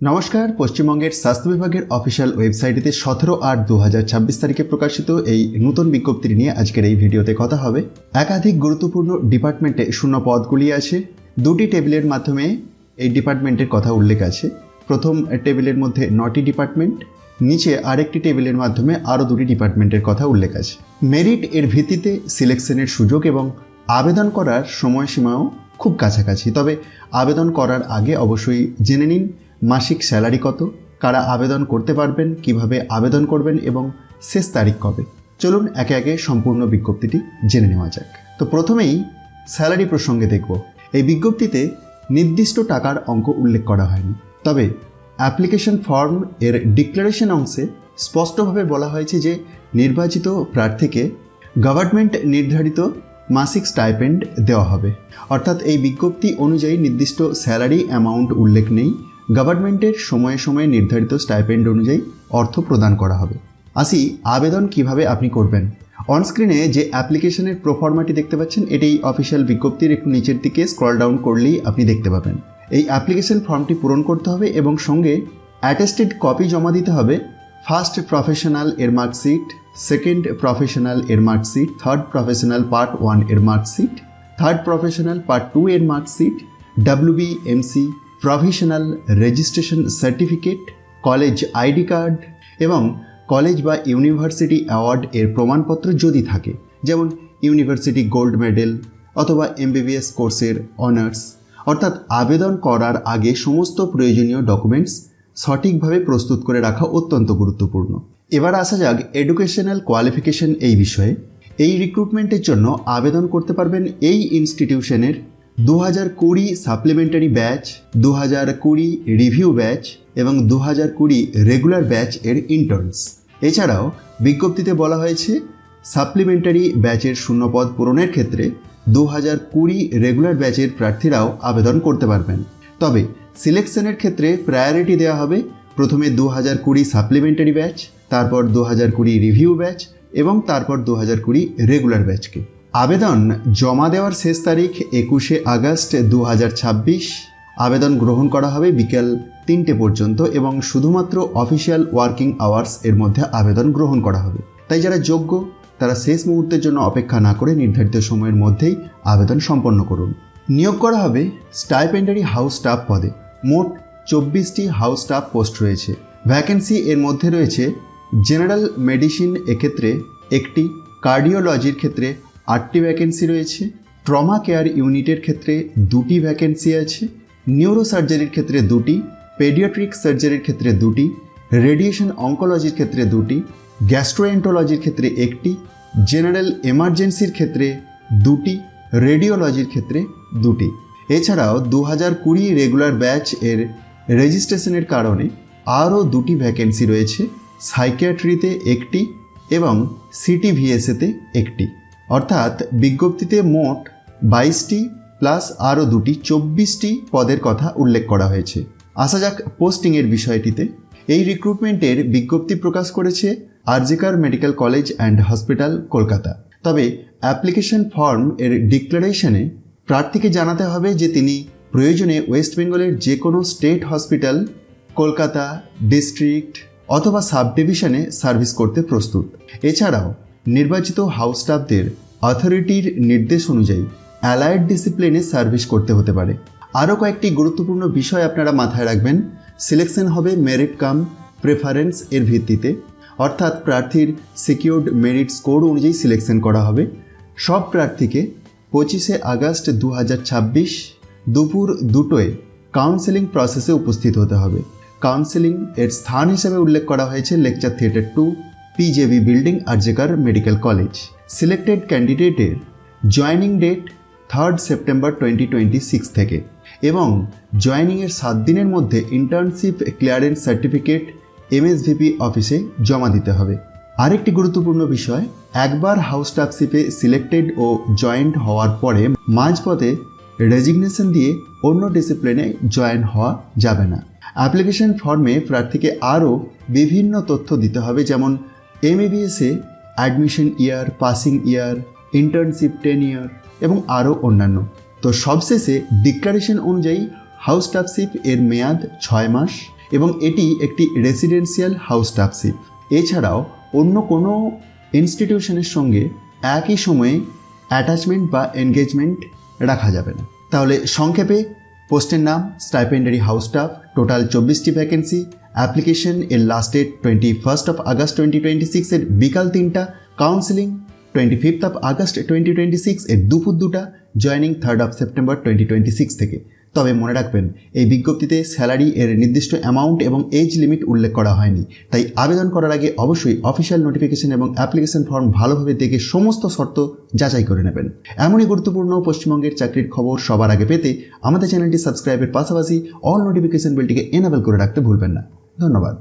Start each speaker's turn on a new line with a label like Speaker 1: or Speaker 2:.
Speaker 1: নমস্কার। পশ্চিমবঙ্গের স্বাস্থ্য বিভাগের অফিসিয়াল ওয়েবসাইটে 17/8/2026 তারিখে প্রকাশিত এই নতুন বিজ্ঞপ্তি নিয়ে আজকের এই ভিডিওতে কথা হবে। একাধিক গুরুত্বপূর্ণ ডিপার্টমেন্টে শূন্য পদগুলি আছে। দুটি টেবিলের মাধ্যমে এই ডিপার্টমেন্টের কথা উল্লেখ আছে। প্রথম টেবিলের মধ্যে 9টি ডিপার্টমেন্ট, নিচে আরেকটি টেবিলের মাধ্যমে আরও দুটি ডিপার্টমেন্টের কথা উল্লেখ আছে। মেরিট এর ভিত্তিতে সিলেকশনের সুযোগ এবং আবেদন করার সময়সীমাও খুব কাছাকাছি। তবে আবেদন করার আগে অবশ্যই জেনে নিন মাসিক স্যালারি কত, কারা আবেদন করতে পারবেন, কিভাবে আবেদন করবেন এবং শেষ তারিখ কবে। চলুন একে একে সম্পূর্ণ বিজ্ঞপ্তিটি জেনে নেওয়া যাক। তো প্রথমেই স্যালারি প্রসঙ্গে দেখব। এই বিজ্ঞপ্তিতে নির্দিষ্ট টাকার অঙ্ক উল্লেখ করা হয়নি, তবে অ্যাপ্লিকেশন ফর্ম এর ডিক্লারেশন অংশে স্পষ্টভাবে বলা হয়েছে যে নির্বাচিত প্রার্থীকে গভর্নমেন্ট নির্ধারিত মাসিক স্টাইপেন্ড দেওয়া হবে। অর্থাৎ এই বিজ্ঞপ্তি অনুযায়ী নির্দিষ্ট স্যালারি অ্যামাউন্ট উল্লেখ নেই, গভর্নমেন্টের সময়ে সময়ে নির্ধারিত স্টাইপেন্ড অনুযায়ী অর্থ প্রদান করা হবে। আসি আবেদন কিভাবে আপনি করবেন। অনস্ক্রিনে যে অ্যাপ্লিকেশনের প্রোফর্মাটি দেখতে পাচ্ছেন, এটি অফিসিয়াল বিজ্ঞপ্তির একটু নিচের দিকে স্ক্রল ডাউন করলেই আপনি দেখতে পাবেন। এই অ্যাপ্লিকেশন ফর্মটি পূরণ করতে হবে এবং সঙ্গে অ্যাটেস্টেড কপি জমা দিতে হবে। ফার্স্ট প্রফেশনাল এর মার্কশিট, সেকেন্ড প্রফেশনাল এর মার্কশিট, থার্ড প্রফেশনাল পার্ট 1 এর মার্কশিট, থার্ড প্রফেশনাল পার্ট 2 এর marksheet, WBMC professional registration certificate, college ID card এবং কলেজ বা ইউনিভার্সিটি অ্যাওয়ার্ড এর প্রমাণপত্র যদি থাকে, যেমন ইউনিভার্সিটি গোল্ড মেডেল অথবা MBBS কোর্সের অনার্স। অর্থাৎ আবেদন করার আগে সমস্ত প্রয়োজনীয় ডকুমেন্টস সঠিকভাবে প্রস্তুত করে রাখা অত্যন্ত গুরুত্বপূর্ণ। এবার আসা যাক এডুকেশনাল কোয়ালিফিকেশন এই বিষয়ে। এই রিক্রুটমেন্টের জন্য আবেদন করতে পারবেন এই ইনস্টিটিউশনের 2020 সাপ্লিমেন্টারি ব্যাচ, 2020 রিভিউ ব্যাচ এবং 2020 রেগুলার ব্যাচ এর ইন্টার্নস। এছাড়াও বিজ্ঞপ্তিতে বলা হয়েছে সাপ্লিমেন্টারি ব্যাচের শূন্যপদ পূরণের ক্ষেত্রে 2020 রেগুলার ব্যাচের প্রার্থীরাও আবেদন করতে পারবেন। তবে সিলেকশনের ক্ষেত্রে প্রায়োরিটি দেওয়া হবে প্রথমে 2020 সাপ্লিমেন্টারি ব্যাচ, তারপর 2020 রিভিউ ব্যাচ এবং তারপর 2020 রেগুলার ব্যাচকে। আবেদন জমা দেওয়ার শেষ তারিখ 21শে আগস্ট 2026। আবেদন গ্রহণ করা হবে বিকেল 3টে পর্যন্ত এবং শুধুমাত্র অফিসিয়াল ওয়ার্কিং আওয়ার্স এর মধ্যে আবেদন গ্রহণ করা হবে। তাই যারা যোগ্য তারা শেষ মুহূর্তের জন্য অপেক্ষা না করে নির্ধারিত সময়ের মধ্যেই আবেদন সম্পন্ন করুন। নিয়োগ করা হবে স্টাইপেন্ডারি হাউস স্টাফ পদে। মোট 24টি হাউস স্টাফ পোস্ট রয়েছে। ভ্যাকেন্সি এর মধ্যে রয়েছে জেনারেল মেডিসিন এক্ষেত্রে 1টি, কার্ডিওলজির ক্ষেত্রে 8টি ভ্যাকেন্সি রয়েছে, ট্রমা কেয়ার ইউনিটের ক্ষেত্রে 2টি ভ্যাকেন্সি আছে, নিউরো সার্জারির ক্ষেত্রে 2টি, পেডিয়াট্রিক সার্জারির ক্ষেত্রে 2টি, রেডিয়েশন অঙ্কোলজির ক্ষেত্রে 2টি, গ্যাস্ট্রোএন্টোলজির ক্ষেত্রে 1টি, জেনারেল এমার্জেন্সির ক্ষেত্রে 2টি, রেডিওলজির ক্ষেত্রে 2টি। এছাড়াও 2020 রেগুলার ব্যাচ এর রেজিস্ট্রেশনের কারণে আরও 2টি ভ্যাকেন্সি রয়েছে, সাইকিয়াট্রিতে 1টি এবং CTVSতে 1টি। অর্থাৎ বিজ্ঞপ্তিতে মোট 22টি প্লাস আরও 2টি 24টি পদের কথা উল্লেখ করা হয়েছে। আসা যাক পোস্টিংয়ের বিষয়টিতে। এই রিক্রুটমেন্টের বিজ্ঞপ্তি প্রকাশ করেছে RG Kar medical college and hospital, Kolkata. তবে অ্যাপ্লিকেশন ফর্ম এর ডিক্লারেশনে প্রার্থীকে জানাতে হবে যে তিনি প্রয়োজনে ওয়েস্ট বেঙ্গলের যে কোনো স্টেট হসপিটাল, কলকাতা ডিস্ট্রিক্ট অথবা সাব ডিভিশনে সার্ভিস করতে প্রস্তুত। এছাড়াও নির্বাচিত হাউস স্টাফদের অথরিটির নির্দেশ অনুযায়ী অ্যালায়েড ডিসিপ্লিনে সার্ভিস করতে হতে পারে। আরও কয়েকটি গুরুত্বপূর্ণ বিষয় আপনারা মাথায় রাখবেন। সিলেকশন হবে মেরিট কাম প্রেফারেন্স এর ভিত্তিতে, অর্থাৎ প্রার্থীর সিকিউরড মেরিট স্কোর অনুযায়ী সিলেকশন করা হবে। সব প্রার্থীকে 25শে আগস্ট 2026 দুপুর 2টোয় কাউন্সেলিং প্রসেসে উপস্থিত হতে হবে। কাউন্সেলিং এর স্থান হিসেবে উল্লেখ করা হয়েছে lecture theatre 2, PJB building, RG Kar medical college. Selected ক্যান্ডিডেটের জয়েনিং ডেট 3rd সেপ্টেম্বর 2026 থেকে এবং জয়েনিংয়ের 7 দিনের মধ্যে ইন্টার্নশিপ ক্লিয়ারেন্স সার্টিফিকেট MSVP অফিসে জমা দিতে হবে। আরেকটি গুরুত্বপূর্ণ বিষয়, একবার হাউস স্টাফশিপে সিলেক্টেড ও জয়েন্ট হওয়ার পরে মাঝপথে রেজিগনেশন দিয়ে অন্য ডিসিপ্লিনে জয়েন হওয়া যাবে না। অ্যাপ্লিকেশন ফর্মে প্রার্থীকে আরও বিভিন্ন তথ্য দিতে হবে, যেমন MBBSে অ্যাডমিশন ইয়ার, পাসিং ইয়ার, ইন্টার্নশিপ টেনিয়ার এবং আরও অন্যান্য। তো সবশেষে ডিক্লারেশন অনুযায়ী হাউস স্টাফশিপ এর মেয়াদ 6 মাস এবং এটি একটি রেসিডেন্সিয়াল হাউস স্টাফশিপ। এছাড়াও অন্য কোনো ইনস্টিটিউশনের সঙ্গে একই সময়ে অ্যাটাচমেন্ট বা এনগেজমেন্ট রাখা যাবে না। তাহলে সংক্ষেপে পোস্টের নাম স্টাইপেন্ডারি হাউস স্টাফ, টোটাল 24টি ভ্যাকেন্সি, অ্যাপ্লিকেশন এর লাস্ট ডেট 21 আগস্ট 2026 এর বিকাল 3টা, কাউন্সিলিং 25 আগস্ট 2026 এর দুপুর 2টা, জয়নিং 3 সেপ্টেম্বর 2026 থেকে। তবে মনে রাখবেন এই বিজ্ঞপ্তিতে স্যালারি এর নির্দিষ্ট অ্যামাউন্ট এবং এজ লিমিট উল্লেখ করা হয়নি, তাই আবেদন করার আগে অবশ্যই অফিসিয়াল নোটিফিকেশন এবং অ্যাপ্লিকেশন ফর্ম ভালোভাবে দেখে সমস্ত শর্ত যাচাই করে নেবেন। এমনই গুরুত্বপূর্ণ পশ্চিমবঙ্গের চাকরির খবর সবার আগে পেতে আমাদের চ্যানেলটি সাবস্ক্রাইবের পাশাপাশি অল নোটিফিকেশন বেলটিকে এনেবল করে রাখতে ভুলবেন না। ধন্যবাদ।